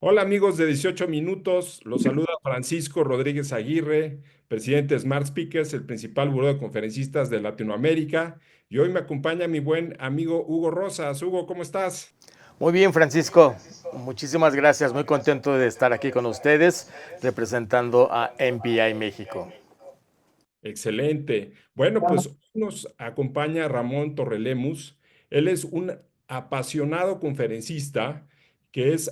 Hola amigos de 18 minutos, los saluda Francisco Rodríguez Aguirre, presidente de Smart Speakers, el principal buró de conferencistas de Latinoamérica, y hoy me acompaña mi buen amigo Hugo Rosas. Hugo, ¿cómo estás? Muy bien, Francisco. Muchísimas gracias. Muy contento de estar aquí con ustedes representando a MPI México. Excelente. Bueno, pues hoy nos acompaña Ramón Torrelemus. Él es un apasionado conferencista que es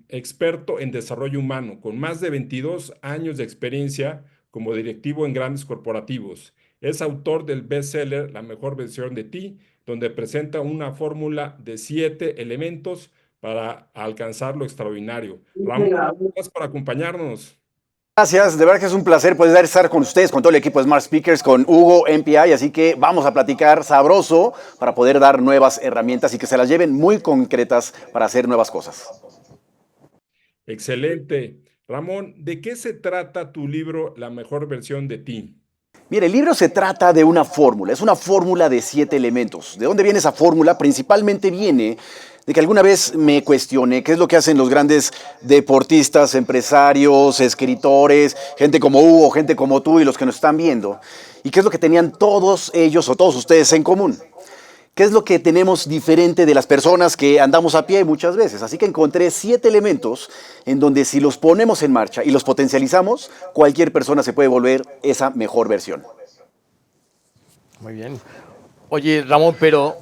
experto en desarrollo humano, con más de 22 años de experiencia como directivo en grandes corporativos. Es autor del bestseller La mejor versión de ti, donde presenta una fórmula de 7 elementos para alcanzar lo extraordinario. Ramón, gracias por acompañarnos. Gracias, de verdad que es un placer poder estar con ustedes, con todo el equipo de Smart Speakers, con Hugo, MPI, así que vamos a platicar sabroso para poder dar nuevas herramientas y que se las lleven muy concretas para hacer nuevas cosas. Excelente. Ramón, ¿de qué se trata tu libro La mejor versión de ti? Mire, el libro se trata de una fórmula, es una fórmula de 7 elementos. ¿De dónde viene esa fórmula? Principalmente viene de que alguna vez me cuestioné qué es lo que hacen los grandes deportistas, empresarios, escritores, gente como Hugo, gente como tú y los que nos están viendo, y qué es lo que tenían todos ellos o todos ustedes en común. ¿Qué es lo que tenemos diferente de las personas que andamos a pie muchas veces? Así que encontré 7 elementos en donde si los ponemos en marcha y los potencializamos, cualquier persona se puede volver esa mejor versión. Muy bien. Oye, Ramón, pero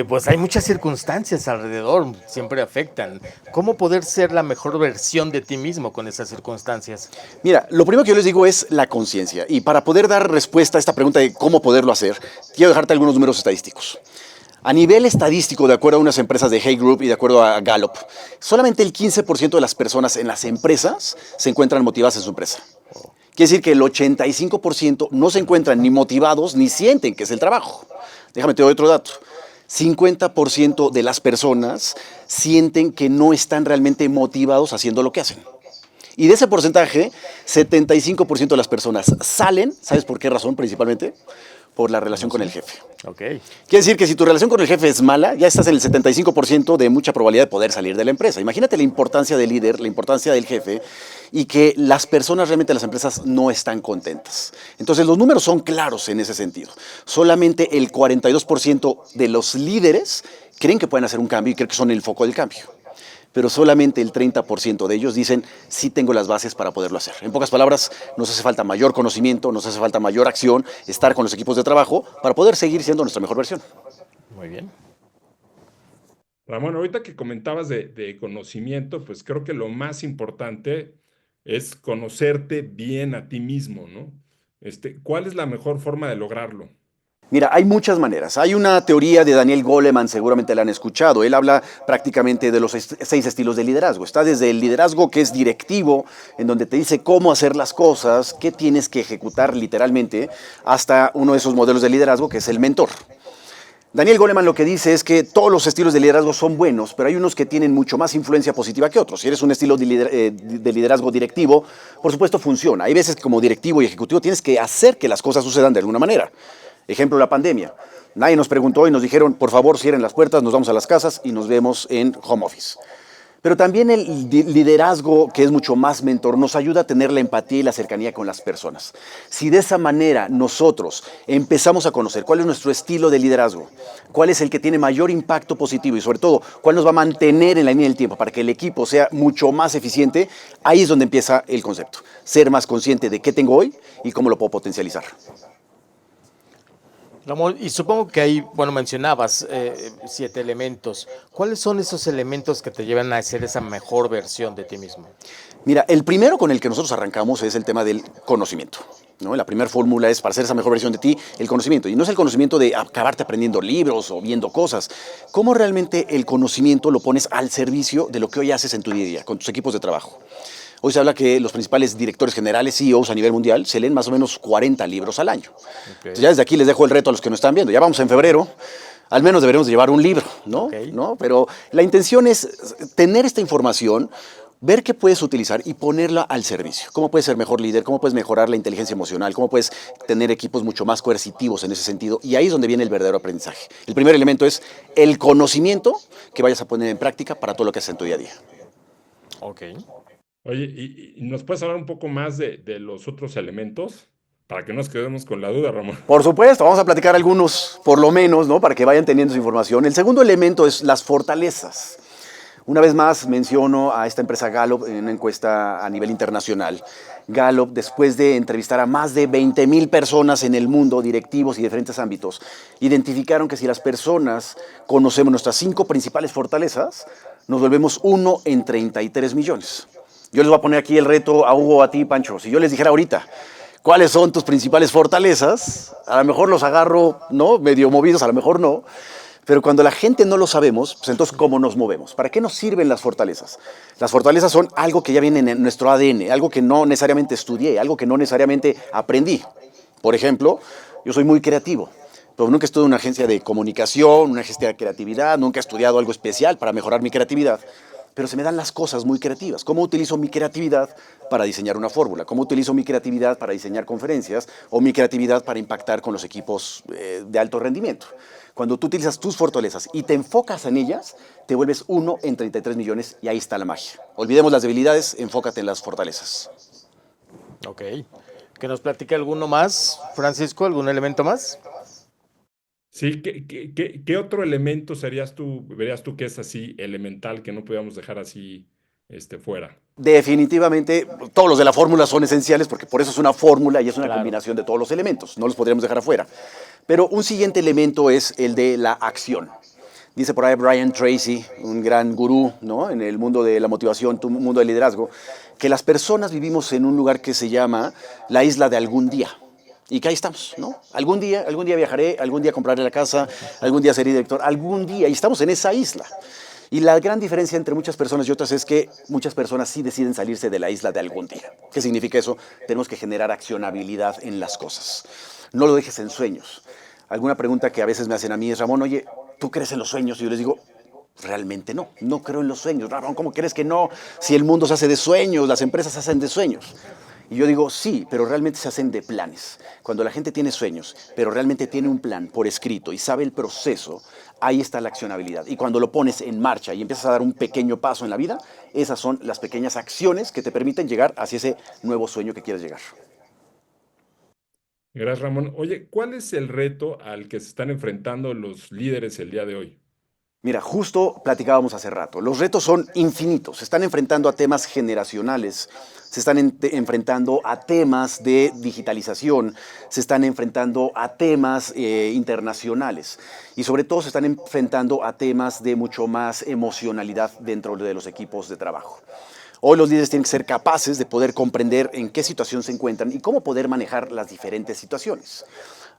pues hay muchas circunstancias alrededor, siempre afectan. ¿Cómo poder ser la mejor versión de ti mismo con esas circunstancias? Mira, lo primero que yo les digo es la conciencia. Y para poder dar respuesta a esta pregunta de cómo poderlo hacer, quiero dejarte algunos números estadísticos. A nivel estadístico, de acuerdo a unas empresas de Hay Group y de acuerdo a Gallup, solamente el 15% de las personas en las empresas se encuentran motivadas en su empresa. Quiere decir que el 85% no se encuentran ni motivados ni sienten que es el trabajo. Déjame te doy otro dato. 50% de las personas sienten que no están realmente motivados haciendo lo que hacen. Y de ese porcentaje, 75% de las personas salen, ¿sabes por qué razón principalmente? Por la relación No con sé. el jefe. Ok. Quiere decir que si tu relación con el jefe es mala, ya estás en el 75% de mucha probabilidad de poder salir de la empresa. Imagínate la importancia del líder, la importancia del jefe y que las personas realmente en las empresas no están contentas. Entonces los números son claros en ese sentido. Solamente el 42% de los líderes creen que pueden hacer un cambio y creen que son el foco del cambio. Pero solamente el 30% de ellos dicen, sí tengo las bases para poderlo hacer. En pocas palabras, nos hace falta mayor conocimiento, nos hace falta mayor acción, estar con los equipos de trabajo para poder seguir siendo nuestra mejor versión. Muy bien. Ramón, ahorita que comentabas de conocimiento, pues creo que lo más importante es conocerte bien a ti mismo, ¿no? ¿Cuál es la mejor forma de lograrlo? Mira, hay muchas maneras. Hay una teoría de Daniel Goleman, seguramente la han escuchado. Él habla prácticamente de los 6 estilos de liderazgo. Está desde el liderazgo que es directivo, en donde te dice cómo hacer las cosas, qué tienes que ejecutar literalmente, hasta uno de esos modelos de liderazgo que es el mentor. Daniel Goleman lo que dice es que todos los estilos de liderazgo son buenos, pero hay unos que tienen mucho más influencia positiva que otros. Si eres un estilo de liderazgo directivo, por supuesto funciona. Hay veces que como directivo y ejecutivo tienes que hacer que las cosas sucedan de alguna manera. Ejemplo, la pandemia. Nadie nos preguntó y nos dijeron, por favor, cierren las puertas, nos vamos a las casas y nos vemos en home office. Pero también el liderazgo, que es mucho más mentor, nos ayuda a tener la empatía y la cercanía con las personas. Si de esa manera nosotros empezamos a conocer cuál es nuestro estilo de liderazgo, cuál es el que tiene mayor impacto positivo y sobre todo cuál nos va a mantener en la línea del tiempo para que el equipo sea mucho más eficiente, ahí es donde empieza el concepto. Ser más consciente de qué tengo hoy y cómo lo puedo potencializar. Ramón, y supongo que ahí, bueno, mencionabas 7 elementos. ¿Cuáles son esos elementos que te llevan a ser esa mejor versión de ti mismo? Mira, el primero con el que nosotros arrancamos es el tema del conocimiento, ¿no? La primera fórmula es para ser esa mejor versión de ti, el conocimiento. Y no es el conocimiento de acabarte aprendiendo libros o viendo cosas. ¿Cómo realmente el conocimiento lo pones al servicio de lo que hoy haces en tu día a día, con tus equipos de trabajo? Hoy se habla que los principales directores generales, CEOs a nivel mundial, se leen más o menos 40 libros al año. Okay. Entonces ya desde aquí les dejo el reto a los que nos están viendo. Ya vamos en febrero. Al menos deberíamos de llevar un libro, ¿no? Okay. ¿No? Pero la intención es tener esta información, ver qué puedes utilizar y ponerla al servicio. ¿Cómo puedes ser mejor líder? ¿Cómo puedes mejorar la inteligencia emocional? ¿Cómo puedes tener equipos mucho más coercitivos en ese sentido? Y ahí es donde viene el verdadero aprendizaje. El primer elemento es el conocimiento que vayas a poner en práctica para todo lo que haces en tu día a día. Ok. Oye, ¿y nos puedes hablar un poco más de los otros elementos? Para que no nos quedemos con la duda, Ramón. Por supuesto, vamos a platicar algunos, por lo menos, ¿no? Para que vayan teniendo su información. El segundo elemento es las fortalezas. Una vez más menciono a esta empresa Gallup en una encuesta a nivel internacional. Gallup, después de entrevistar a más de 20,000 personas en el mundo, directivos y diferentes ámbitos, identificaron que si las personas conocemos nuestras 5 principales fortalezas, nos volvemos 1 en 33 millones. Yo les voy a poner aquí el reto a Hugo, a ti, Pancho. Si yo les dijera ahorita, ¿cuáles son tus principales fortalezas? A lo mejor los agarro, ¿no? Medio movidos, a lo mejor no. Pero cuando la gente no lo sabemos, pues entonces, ¿cómo nos movemos? ¿Para qué nos sirven las fortalezas? Las fortalezas son algo que ya viene en nuestro ADN, algo que no necesariamente estudié, algo que no necesariamente aprendí. Por ejemplo, yo soy muy creativo, pero nunca estudié en una agencia de comunicación, una agencia de creatividad, nunca he estudiado algo especial para mejorar mi creatividad. Pero se me dan las cosas muy creativas. ¿Cómo utilizo mi creatividad para diseñar una fórmula? ¿Cómo utilizo mi creatividad para diseñar conferencias? ¿O mi creatividad para impactar con los equipos de alto rendimiento? Cuando tú utilizas tus fortalezas y te enfocas en ellas, te vuelves 1 en 33 millones y ahí está la magia. Olvidemos las debilidades, enfócate en las fortalezas. Ok. ¿Que nos platique alguno más, Francisco? ¿Algún elemento más? Sí, ¿qué otro elemento verías tú que es así elemental, que no podíamos dejar así fuera? Definitivamente, todos los de la fórmula son esenciales porque por eso es una fórmula y es una Claro. combinación de todos los elementos. No los podríamos dejar afuera. Pero un siguiente elemento es el de la acción. Dice por ahí Brian Tracy, un gran gurú, ¿no? En el mundo de la motivación, tu mundo del liderazgo, que las personas vivimos en un lugar que se llama la isla de algún día. Y que ahí estamos, ¿no? Algún día viajaré, algún día compraré la casa, algún día seré director, algún día, y estamos en esa isla. Y la gran diferencia entre muchas personas y otras es que muchas personas sí deciden salirse de la isla de algún día. ¿Qué significa eso? Tenemos que generar accionabilidad en las cosas. No lo dejes en sueños. Alguna pregunta que a veces me hacen a mí es, Ramón, oye, ¿tú crees en los sueños? Y yo les digo, realmente no, no creo en los sueños. Ramón, ¿cómo crees que no? Si el mundo se hace de sueños, las empresas se hacen de sueños. Y yo digo, sí, pero realmente se hacen de planes. Cuando la gente tiene sueños, pero realmente tiene un plan por escrito y sabe el proceso, ahí está la accionabilidad. Y cuando lo pones en marcha y empiezas a dar un pequeño paso en la vida, esas son las pequeñas acciones que te permiten llegar hacia ese nuevo sueño que quieres llegar. Gracias, Ramón. Oye, ¿cuál es el reto al que se están enfrentando los líderes el día de hoy? Mira, justo platicábamos hace rato, los retos son infinitos, se están enfrentando a temas generacionales, se están enfrentando a temas de digitalización, se están enfrentando a temas internacionales y sobre todo se están enfrentando a temas de mucho más emocionalidad dentro de los equipos de trabajo. Hoy los líderes tienen que ser capaces de poder comprender en qué situación se encuentran y cómo poder manejar las diferentes situaciones.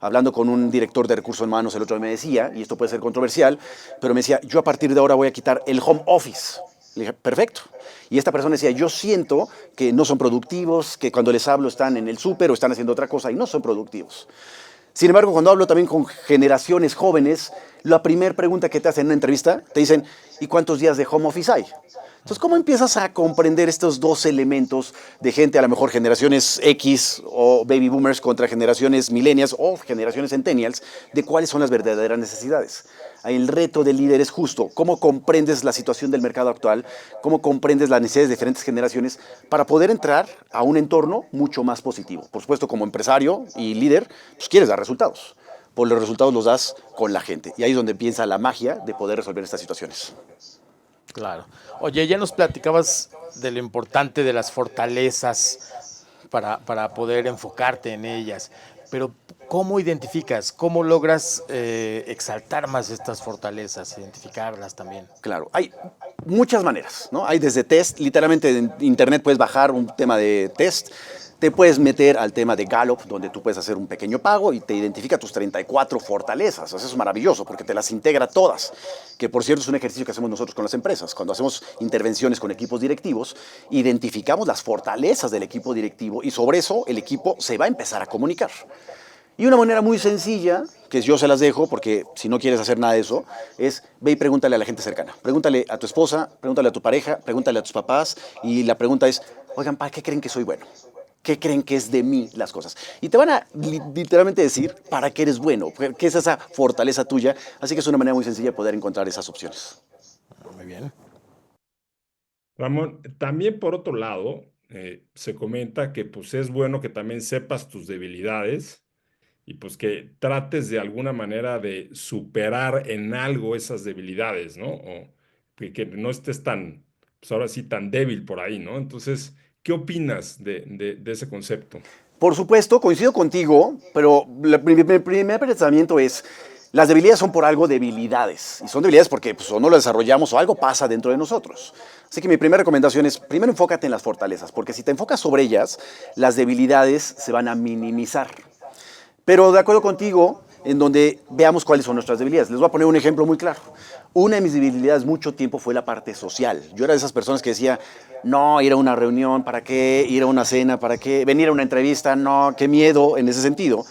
Hablando con un director de recursos humanos el otro día me decía, y esto puede ser controversial, pero me decía, yo a partir de ahora voy a quitar el home office. Le dije, perfecto. Y esta persona decía, yo siento que no son productivos, que cuando les hablo están en el súper o están haciendo otra cosa y no son productivos. Sin embargo, cuando hablo también con generaciones jóvenes, la primera pregunta que te hacen en una entrevista, te dicen, ¿y cuántos días de home office hay? Entonces, ¿cómo empiezas a comprender estos dos elementos de gente, a lo mejor generaciones X o baby boomers contra generaciones millennials o generaciones centennials, de cuáles son las verdaderas necesidades? El reto del líder es justo, cómo comprendes la situación del mercado actual, cómo comprendes las necesidades de diferentes generaciones para poder entrar a un entorno mucho más positivo. Por supuesto, como empresario y líder, pues quieres dar resultados. Por los resultados los das con la gente. Y ahí es donde empieza la magia de poder resolver estas situaciones. Claro. Oye, ya nos platicabas de lo importante de las fortalezas para poder enfocarte en ellas, pero ¿cómo identificas, cómo logras exaltar más estas fortalezas, identificarlas también? Claro, hay muchas maneras, ¿no? Hay desde test, literalmente en internet puedes bajar un tema de test, te puedes meter al tema de Gallup, donde tú puedes hacer un pequeño pago y te identifica tus 34 fortalezas. Eso es maravilloso porque te las integra todas, que por cierto es un ejercicio que hacemos nosotros con las empresas. Cuando hacemos intervenciones con equipos directivos, identificamos las fortalezas del equipo directivo y sobre eso el equipo se va a empezar a comunicar. Y una manera muy sencilla, que yo se las dejo, porque si no quieres hacer nada de eso, es ve y pregúntale a la gente cercana. Pregúntale a tu esposa, pregúntale a tu pareja, pregúntale a tus papás. Y la pregunta es, oigan, ¿para qué creen que soy bueno? ¿Qué creen que es de mí las cosas? Y te van a literalmente decir para qué eres bueno, qué es esa fortaleza tuya. Así que es una manera muy sencilla de poder encontrar esas opciones. Muy bien. Ramón, también por otro lado, se comenta que pues es bueno que también sepas tus debilidades y pues que trates de alguna manera de superar en algo esas debilidades, ¿no? O que no estés tan, pues ahora sí, tan débil por ahí, ¿no? Entonces, ¿qué opinas de ese concepto? Por supuesto, coincido contigo, pero mi primer pensamiento es, las debilidades son por algo debilidades, y son debilidades porque pues, o no las desarrollamos o algo pasa dentro de nosotros. Así que mi primera recomendación es, primero enfócate en las fortalezas, porque si te enfocas sobre ellas, las debilidades se van a minimizar. Pero de acuerdo contigo, en donde veamos cuáles son nuestras debilidades. Les voy a poner un ejemplo muy claro. Una de mis debilidades mucho tiempo fue la parte social. Yo era de esas personas que decía, no, ir a una reunión, ¿para qué? Ir a una cena, ¿para qué? Venir a una entrevista, no, qué miedo en ese sentido.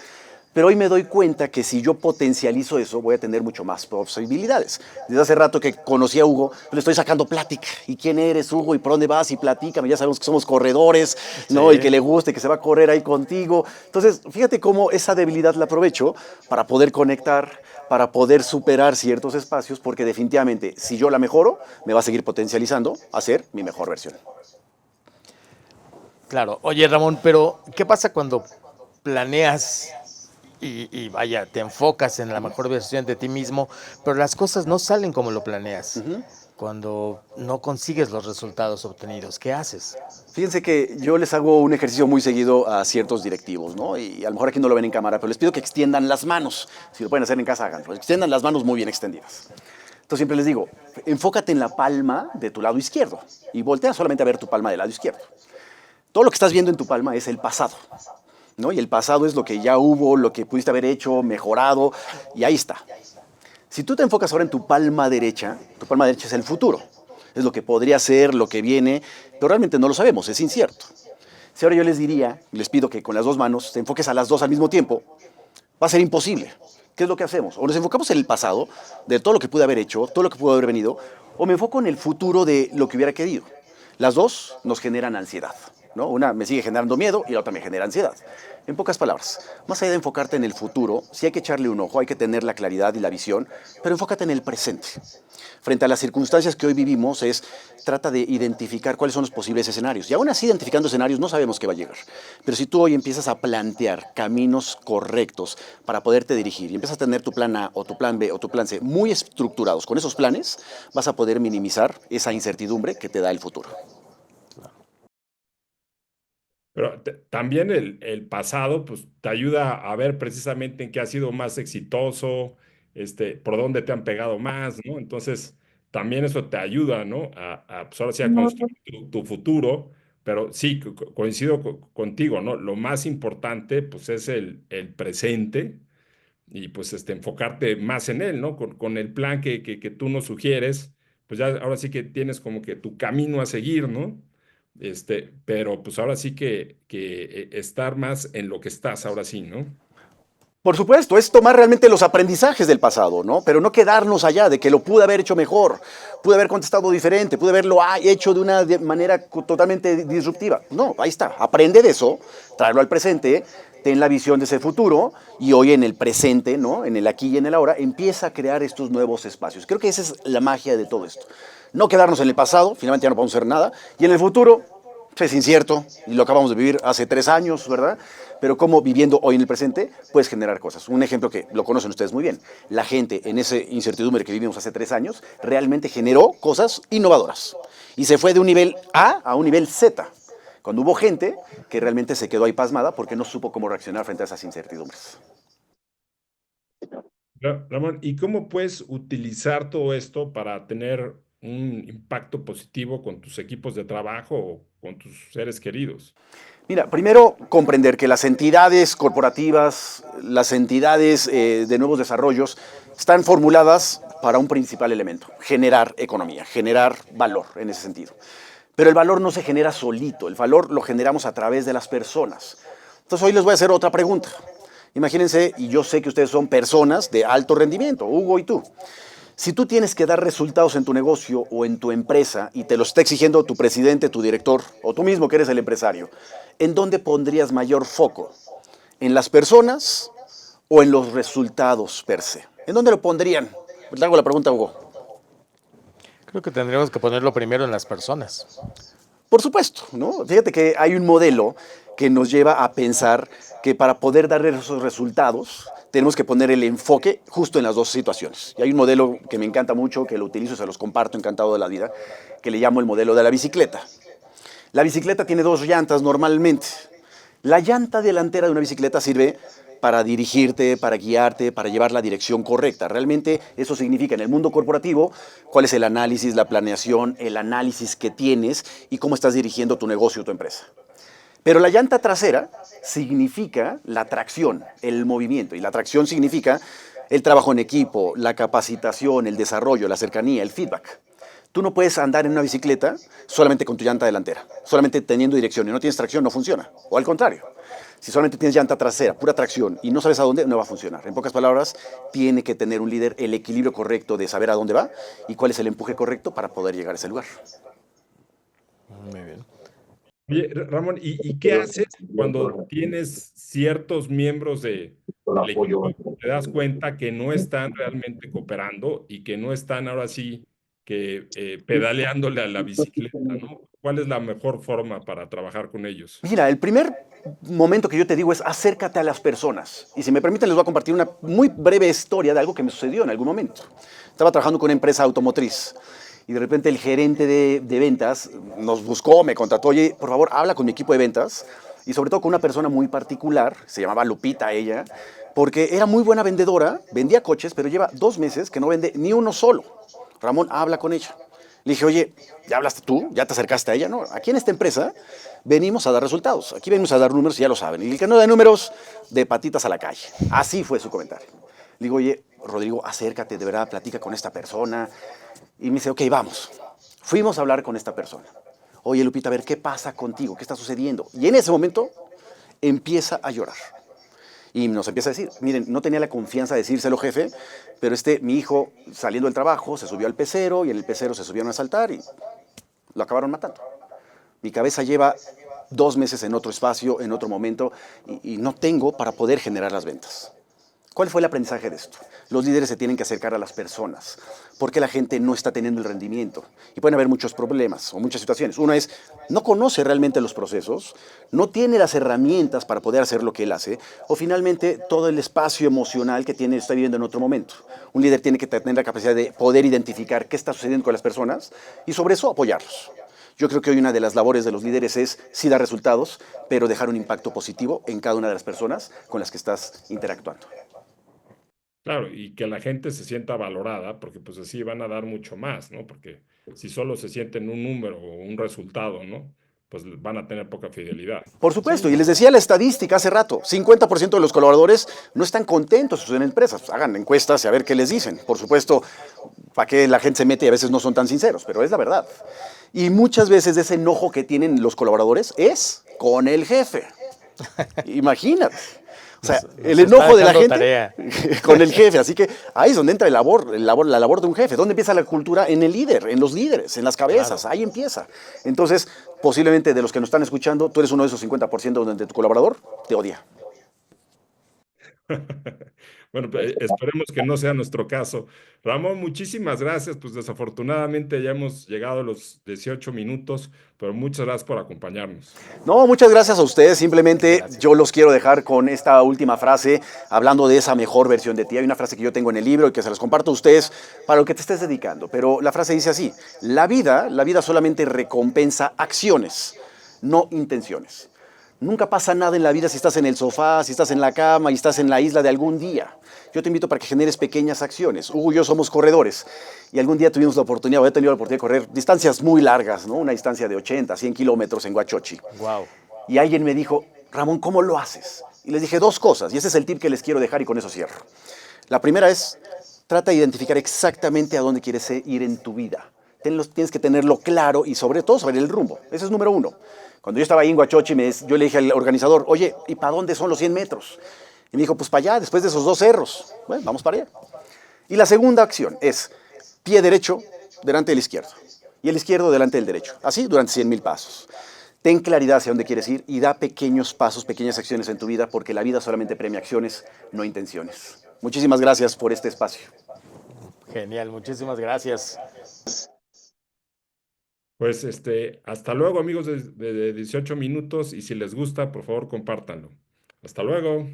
Pero hoy me doy cuenta que si yo potencializo eso, voy a tener mucho más posibilidades. Desde hace rato que conocí a Hugo, le estoy sacando plática. ¿Y quién eres, Hugo? ¿Y por dónde vas? Y platícame. Ya sabemos que somos corredores, ¿no? Y que Sí. le guste, que se va a correr ahí contigo. Entonces, fíjate cómo esa debilidad la aprovecho para poder conectar, para poder superar ciertos espacios, porque definitivamente, si yo la mejoro, me va a seguir potencializando a ser mi mejor versión. Claro. Oye, Ramón, pero ¿qué pasa cuando planeas y vaya, te enfocas en la mejor versión de ti mismo, pero las cosas no salen como lo planeas? Cuando no consigues los resultados obtenidos, ¿qué haces? Fíjense que yo les hago un ejercicio muy seguido a ciertos directivos, ¿no? Y a lo mejor aquí no lo ven en cámara, pero les pido que extiendan las manos. Si lo pueden hacer en casa, háganlo. Extiendan las manos muy bien extendidas. Entonces siempre les digo, enfócate en la palma de tu lado izquierdo y voltea solamente a ver tu palma del lado izquierdo. Todo lo que estás viendo en tu palma es el pasado, ¿no? Y el pasado es lo que ya hubo, lo que pudiste haber hecho, mejorado, y ahí está. Si tú te enfocas ahora en tu palma derecha es el futuro. Es lo que podría ser, lo que viene, pero realmente no lo sabemos, es incierto. Si ahora yo les diría, les pido que con las dos manos te enfoques a las dos al mismo tiempo, va a ser imposible. ¿Qué es lo que hacemos? O nos enfocamos en el pasado, de todo lo que pude haber hecho, todo lo que pudo haber venido, o me enfoco en el futuro de lo que hubiera querido. Las dos nos generan ansiedad, ¿no? Una me sigue generando miedo y la otra me genera ansiedad. En pocas palabras, más allá de enfocarte en el futuro, sí hay que echarle un ojo, hay que tener la claridad y la visión, pero enfócate en el presente. Frente a las circunstancias que hoy vivimos, trata de identificar cuáles son los posibles escenarios. Y aún así, identificando escenarios, no sabemos qué va a llegar. Pero si tú hoy empiezas a plantear caminos correctos para poderte dirigir y empiezas a tener tu plan A o tu plan B o tu plan C muy estructurados con esos planes, vas a poder minimizar esa incertidumbre que te da el futuro. Pero también el pasado, pues te ayuda a ver precisamente en qué has sido más exitoso, por dónde te han pegado más, ¿no? Entonces, también eso te ayuda, ¿no? Pues ahora sí, a construir tu futuro. Pero sí, coincido contigo, ¿no? Lo más importante, pues, es el presente y, pues, enfocarte más en él, ¿no? Con el plan que tú nos sugieres, pues ya ahora sí que tienes como que tu camino a seguir, ¿no? Pero pues ahora sí que estar más en lo que estás, ahora sí, ¿no? Por supuesto, es tomar realmente los aprendizajes del pasado, ¿no? Pero no quedarnos allá de que lo pude haber hecho mejor, pude haber contestado diferente, pude haberlo hecho de una manera totalmente disruptiva. No, ahí está, aprende de eso, tráelo al presente, ten la visión de ese futuro y hoy en el presente, ¿no? En el aquí y en el ahora, empieza a crear estos nuevos espacios. Creo que esa es la magia de todo esto. No quedarnos en el pasado, finalmente ya no podemos hacer nada, y en el futuro, es incierto, y lo acabamos de vivir hace 3 años, ¿verdad? Pero como viviendo hoy en el presente, puedes generar cosas. Un ejemplo que lo conocen ustedes muy bien. La gente en esa incertidumbre que vivimos hace 3 años realmente generó cosas innovadoras. Y se fue de un nivel A un nivel Z. Cuando hubo gente que realmente se quedó ahí pasmada porque no supo cómo reaccionar frente a esas incertidumbres. Ramón, ¿y cómo puedes utilizar todo esto para tener un impacto positivo con tus equipos de trabajo o con tus seres queridos? Mira, primero comprender que las entidades corporativas, las entidades de nuevos desarrollos, están formuladas para un principal elemento, generar economía, generar valor en ese sentido. Pero el valor no se genera solito, el valor lo generamos a través de las personas. Entonces hoy les voy a hacer otra pregunta. Imagínense, y yo sé que ustedes son personas de alto rendimiento, Hugo y tú. Si tú tienes que dar resultados en tu negocio o en tu empresa y te lo está exigiendo tu presidente, tu director o tú mismo que eres el empresario, ¿en dónde pondrías mayor foco? ¿En las personas o en los resultados per se? ¿En dónde lo pondrían? Le hago la pregunta, Hugo. Creo que tendríamos que ponerlo primero en las personas. Por supuesto, ¿no? Fíjate que hay un modelo que nos lleva a pensar que para poder darle esos resultados tenemos que poner el enfoque justo en las dos situaciones. Y hay un modelo que me encanta mucho, que lo utilizo, se los comparto, encantado de la vida, que le llamo el modelo de la bicicleta. La bicicleta tiene dos llantas normalmente. La llanta delantera de una bicicleta sirve para dirigirte, para guiarte, para llevar la dirección correcta. Realmente eso significa en el mundo corporativo cuál es el análisis, la planeación, el análisis que tienes y cómo estás dirigiendo tu negocio o tu empresa. Pero la llanta trasera significa la tracción, el movimiento. Y la tracción significa el trabajo en equipo, la capacitación, el desarrollo, la cercanía, el feedback. Tú no puedes andar en una bicicleta solamente con tu llanta delantera, solamente teniendo dirección y no tienes tracción, no funciona. O al contrario, si solamente tienes llanta trasera, pura tracción y no sabes a dónde, no va a funcionar. En pocas palabras, tiene que tener un líder el equilibrio correcto de saber a dónde va y cuál es el empuje correcto para poder llegar a ese lugar. Muy bien. Oye, Ramón, ¿y qué haces cuando tienes ciertos miembros del equipo? Te das cuenta que no están realmente cooperando y que no están ahora sí que pedaleándole a la bicicleta, ¿no? ¿Cuál es la mejor forma para trabajar con ellos? Mira, el primer momento que yo te digo es acércate a las personas. Y si me permiten, les voy a compartir una muy breve historia de algo que me sucedió en algún momento. Estaba trabajando con una empresa automotriz y de repente el gerente de ventas nos buscó, me contrató, oye, por favor, habla con mi equipo de ventas y sobre todo con una persona muy particular, se llamaba Lupita ella, porque era muy buena vendedora, vendía coches, pero lleva 2 meses que no vende ni uno solo. Ramón, habla con ella. Le dije, oye, ¿ya hablaste tú? ¿Ya te acercaste a ella? No, aquí en esta empresa venimos a dar resultados. Aquí venimos a dar números y ya lo saben. Y el que no da números, de patitas a la calle. Así fue su comentario. Le digo, oye, Rodrigo, acércate, de verdad, platica con esta persona. Y me dice, ok, vamos. Fuimos a hablar con esta persona. Oye, Lupita, a ver, ¿qué pasa contigo? ¿Qué está sucediendo? Y en ese momento empieza a llorar. Y nos empieza a decir, miren, no tenía la confianza de decírselo, jefe, pero mi hijo saliendo del trabajo se subió al pecero y en el pecero se subieron a saltar y lo acabaron matando. Mi cabeza lleva 2 meses en otro espacio, en otro momento, y no tengo para poder generar las ventas. ¿Cuál fue el aprendizaje de esto? Los líderes se tienen que acercar a las personas, porque la gente no está teniendo el rendimiento. Y pueden haber muchos problemas o muchas situaciones. Uno es, no conoce realmente los procesos, no tiene las herramientas para poder hacer lo que él hace, o finalmente todo el espacio emocional que tiene está viviendo en otro momento. Un líder tiene que tener la capacidad de poder identificar qué está sucediendo con las personas y sobre eso apoyarlos. Yo creo que hoy una de las labores de los líderes es sí dar resultados, pero dejar un impacto positivo en cada una de las personas con las que estás interactuando. Claro, y que la gente se sienta valorada, porque pues así van a dar mucho más, ¿no? Porque si solo se sienten un número o un resultado, ¿no? Pues van a tener poca fidelidad. Por supuesto, y les decía la estadística hace rato, 50% de los colaboradores no están contentos en empresas. Pues hagan encuestas y a ver qué les dicen. Por supuesto, para qué la gente se mete y a veces no son tan sinceros, pero es la verdad. Y muchas veces ese enojo que tienen los colaboradores es con el jefe. Imagínate. O sea, el enojo de la gente con el jefe. Así que ahí es donde entra la labor de un jefe. ¿Dónde empieza la cultura? En el líder, en los líderes, en las cabezas. Ahí empieza. Entonces, posiblemente de los que nos están escuchando, tú eres uno de esos 50% donde tu colaborador te odia. Bueno, pues, esperemos que no sea nuestro caso. Ramón, muchísimas gracias. Pues desafortunadamente ya hemos llegado a los 18 minutos, pero muchas gracias por acompañarnos. No, muchas gracias a ustedes. Simplemente yo los quiero dejar con esta última frase, hablando de esa mejor versión de ti. Hay una frase que yo tengo en el libro y que se las comparto a ustedes para lo que te estés dedicando. Pero la frase dice así: la vida solamente recompensa acciones, no intenciones. Nunca pasa nada en la vida si estás en el sofá, si estás en la cama y estás en la isla de algún día. Yo te invito para que generes pequeñas acciones. Hugo y yo somos corredores y algún día tuvimos la oportunidad, o he tenido la oportunidad de correr distancias muy largas, ¿no? Una distancia de 80, 100 kilómetros en Huachochi. Wow. Y alguien me dijo, Ramón, ¿cómo lo haces? Y les dije 2 cosas, y ese es el tip que les quiero dejar y con eso cierro. La primera es, trata de identificar exactamente a dónde quieres ir en tu vida. Tienes que tenerlo claro y sobre todo saber el rumbo. Ese es número 1. Cuando yo estaba ahí en Huachochi, yo le dije al organizador, oye, ¿y para dónde son los 100 metros? Y me dijo, pues para allá, después de esos 2 cerros. Bueno, vamos para allá. Y la segunda acción es pie derecho delante del izquierdo y el izquierdo delante del derecho. Así durante 100,000 pasos. Ten claridad hacia dónde quieres ir y da pequeños pasos, pequeñas acciones en tu vida, porque la vida solamente premia acciones, no intenciones. Muchísimas gracias por este espacio. Genial, muchísimas gracias. Pues hasta luego, amigos de 18 minutos, y si les gusta, por favor, compártanlo. Hasta luego.